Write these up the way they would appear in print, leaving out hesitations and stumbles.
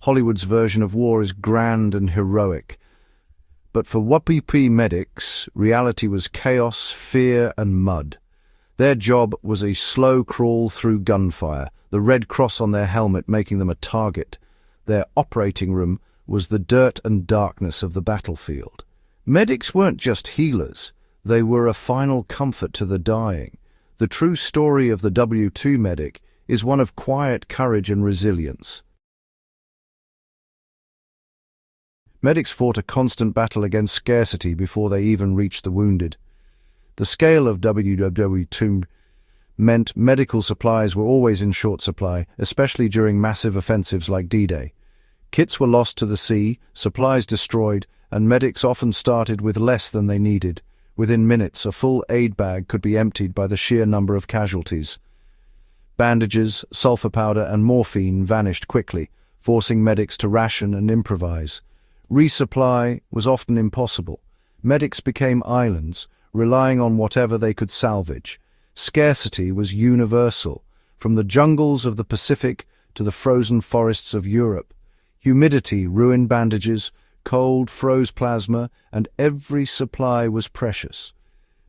Hollywood's version of war is grand and heroic. But for WWII medics, reality was chaos, fear, and mud. Their job was a slow crawl through gunfire, the red cross on their helmet making them a target. Their operating room was the dirt and darkness of the battlefield. Medics weren't just healers, they were a final comfort to the dying. The true story of the WWII medic is one of quiet courage and resilience. Medics fought a constant battle against scarcity before they even reached the wounded. The scale of WWII meant medical supplies were always in short supply, especially during massive offensives like D-Day. Kits were lost to the sea, supplies destroyed, and medics often started with less than they needed. Within minutes, a full aid bag could be emptied by the sheer number of casualties. Bandages, sulfur powder, and morphine vanished quickly, forcing medics to ration and improvise. Resupply was often impossible. Medics became islands, relying on whatever they could salvage. Scarcity was universal, from the jungles of the Pacific to the frozen forests of Europe. Humidity ruined bandages, cold froze plasma, and every supply was precious.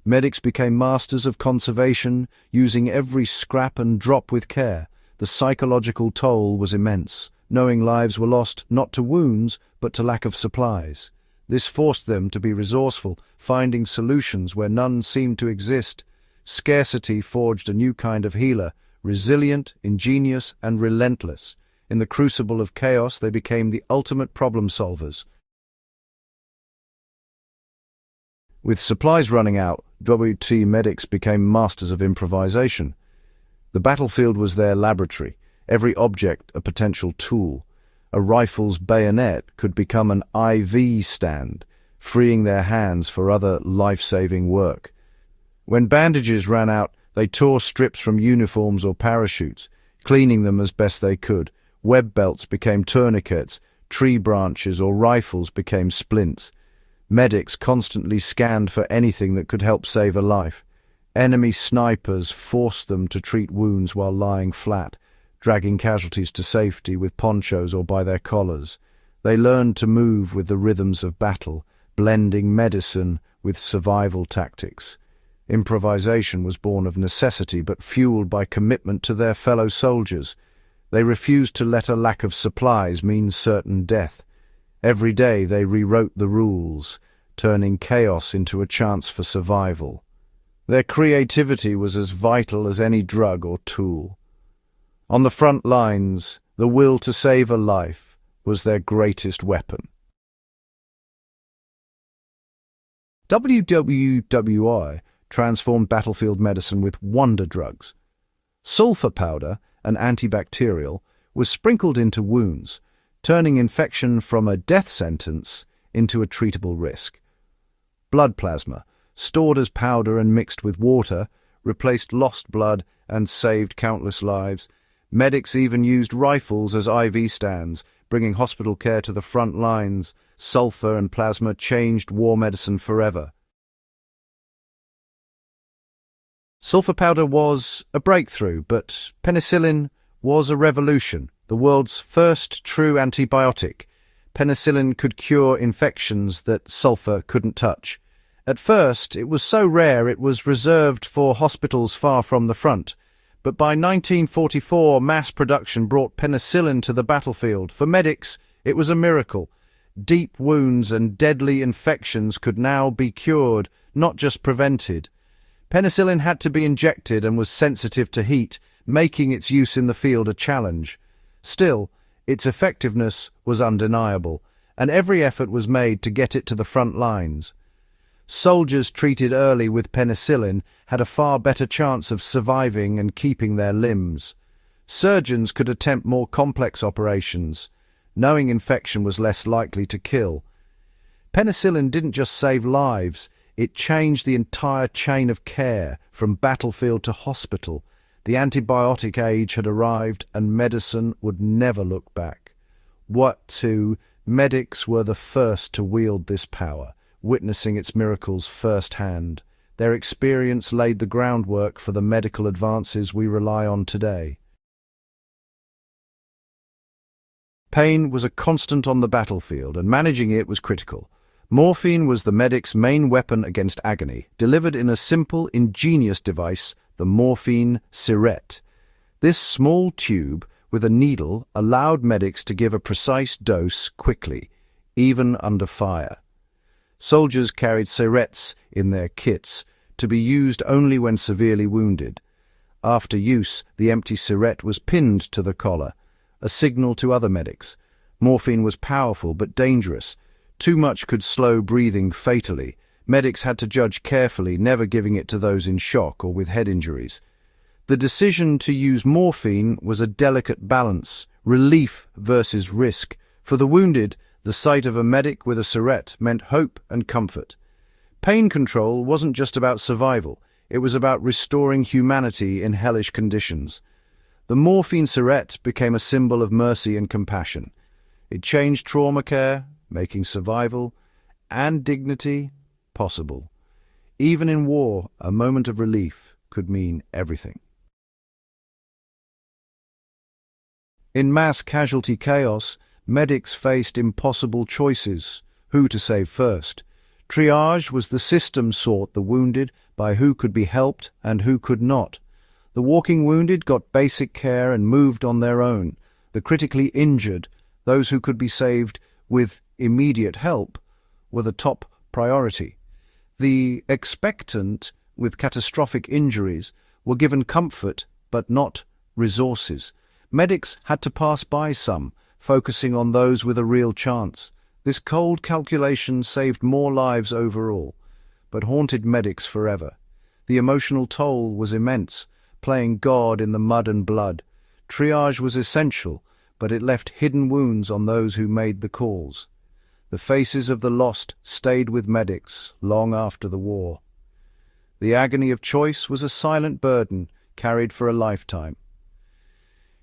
Medics became masters of conservation, using every scrap and drop with care. The psychological toll was immense, knowing lives were lost not to wounds, but to lack of supplies. This forced them to be resourceful, finding solutions where none seemed to exist. Scarcity forged a new kind of healer, resilient, ingenious, and relentless. In the crucible of chaos, they became the ultimate problem solvers. With supplies running out, WWII medics became masters of improvisation. The battlefield was their laboratory, every object a potential tool. A rifle's bayonet could become an IV stand, freeing their hands for other life-saving work. When bandages ran out, they tore strips from uniforms or parachutes, cleaning them as best they could. Web belts became tourniquets, tree branches or rifles became splints. Medics constantly scanned for anything that could help save a life. Enemy snipers forced them to treat wounds while lying flat, dragging casualties to safety with ponchos or by their collars. They learned to move with the rhythms of battle, blending medicine with survival tactics. Improvisation was born of necessity but fueled by commitment to their fellow soldiers. They refused to let a lack of supplies mean certain death. Every day they rewrote the rules, turning chaos into a chance for survival. Their creativity was as vital as any drug or tool. On the front lines, the will to save a life was their greatest weapon. WWII transformed battlefield medicine with wonder drugs. Sulfur powder, an antibacterial, was sprinkled into wounds, turning infection from a death sentence into a treatable risk. Blood plasma, stored as powder and mixed with water, replaced lost blood and saved countless lives. Medics even used rifles as IV stands, bringing hospital care to the front lines. Sulfur and plasma changed war medicine forever. Sulfur powder was a breakthrough, but penicillin was a revolution, the world's first true antibiotic. Penicillin could cure infections that sulfur couldn't touch. At first, it was so rare it was reserved for hospitals far from the front. But by 1944, mass production brought penicillin to the battlefield. For medics, it was a miracle. Deep wounds and deadly infections could now be cured, not just prevented. Penicillin had to be injected and was sensitive to heat, making its use in the field a challenge. Still, its effectiveness was undeniable, and every effort was made to get it to the front lines. Soldiers treated early with penicillin had a far better chance of surviving and keeping their limbs. Surgeons could attempt more complex operations, knowing infection was less likely to kill. Penicillin didn't just save lives, it changed the entire chain of care, from battlefield to hospital. The antibiotic age had arrived, and medicine would never look back. Medics were the first to wield this power, witnessing its miracles firsthand. Their experience laid the groundwork for the medical advances we rely on today. Pain was a constant on the battlefield, and managing it was critical. Morphine was the medic's main weapon against agony, delivered in a simple, ingenious device, the morphine syrette. This small tube with a needle allowed medics to give a precise dose quickly, even under fire. Soldiers carried syrettes in their kits to be used only when severely wounded. After use, the empty syrette was pinned to the collar, a signal to other medics. Morphine was powerful but dangerous. Too much could slow breathing fatally. Medics had to judge carefully, never giving it to those in shock or with head injuries. The decision to use morphine was a delicate balance, relief versus risk. For the wounded, the sight of a medic with a syrette meant hope and comfort. Pain control wasn't just about survival, it was about restoring humanity in hellish conditions. The morphine syrette became a symbol of mercy and compassion. It changed trauma care, making survival and dignity possible. Even in war, a moment of relief could mean everything. In mass casualty chaos, medics faced impossible choices: who to save first. Triage was the system sought the wounded by who could be helped and who could not. The walking wounded got basic care and moved on their own. The critically injured, those who could be saved with immediate help, were the top priority. The expectant, with catastrophic injuries, were given comfort but not resources. Medics had to pass by some, focusing on those with a real chance. This cold calculation saved more lives overall, but haunted medics forever. The emotional toll was immense, playing God in the mud and blood. Triage was essential, but it left hidden wounds on those who made the calls. The faces of the lost stayed with medics long after the war. The agony of choice was a silent burden carried for a lifetime.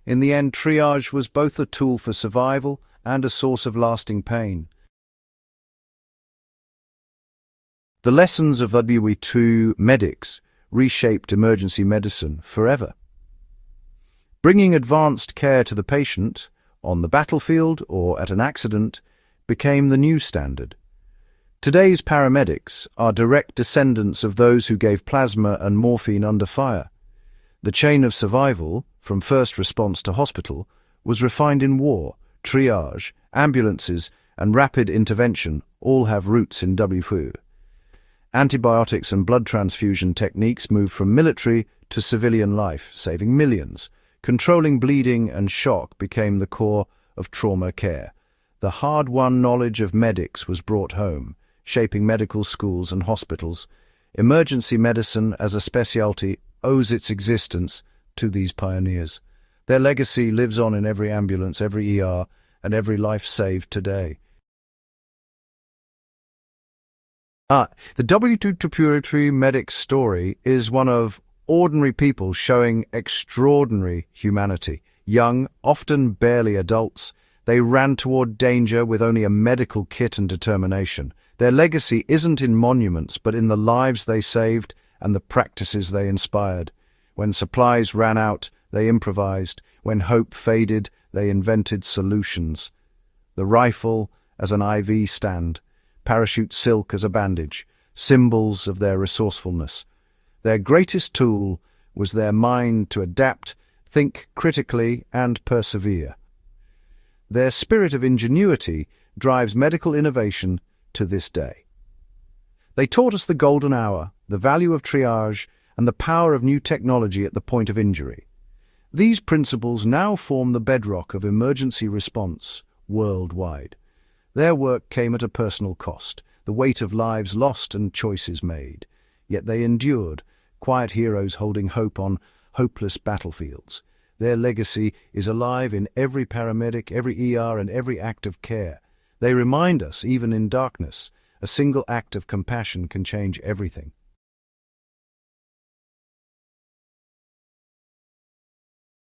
In the end, triage was both a tool for survival and a source of lasting pain. The lessons of WWII medics reshaped emergency medicine forever. Bringing advanced care to the patient, on the battlefield or at an accident, became the new standard. Today's paramedics are direct descendants of those who gave plasma and morphine under fire. The chain of survival, from first response to hospital, was refined in war. Triage, ambulances, and rapid intervention all have roots in WWII. Antibiotics and blood transfusion techniques moved from military to civilian life, saving millions. Controlling bleeding and shock became the core of trauma care. The hard-won knowledge of medics was brought home, shaping medical schools and hospitals. Emergency medicine as a specialty owes its existence to these pioneers. Their legacy lives on in every ambulance, every ER, and every life saved today. The WWII medic's story is one of ordinary people showing extraordinary humanity. Young, often barely adults, they ran toward danger with only a medical kit and determination. Their legacy isn't in monuments, but in the lives they saved and the practices they inspired. When supplies ran out, they improvised. When hope faded, they invented solutions. The rifle as an IV stand, parachute silk as a bandage, symbols of their resourcefulness. Their greatest tool was their mind to adapt, think critically, and persevere. Their spirit of ingenuity drives medical innovation to this day. They taught us the golden hour, the value of triage, and the power of new technology at the point of injury. These principles now form the bedrock of emergency response worldwide. Their work came at a personal cost, the weight of lives lost and choices made. Yet they endured, quiet heroes holding hope on hopeless battlefields. Their legacy is alive in every paramedic, every ER, and every act of care. They remind us, even in darkness, a single act of compassion can change everything.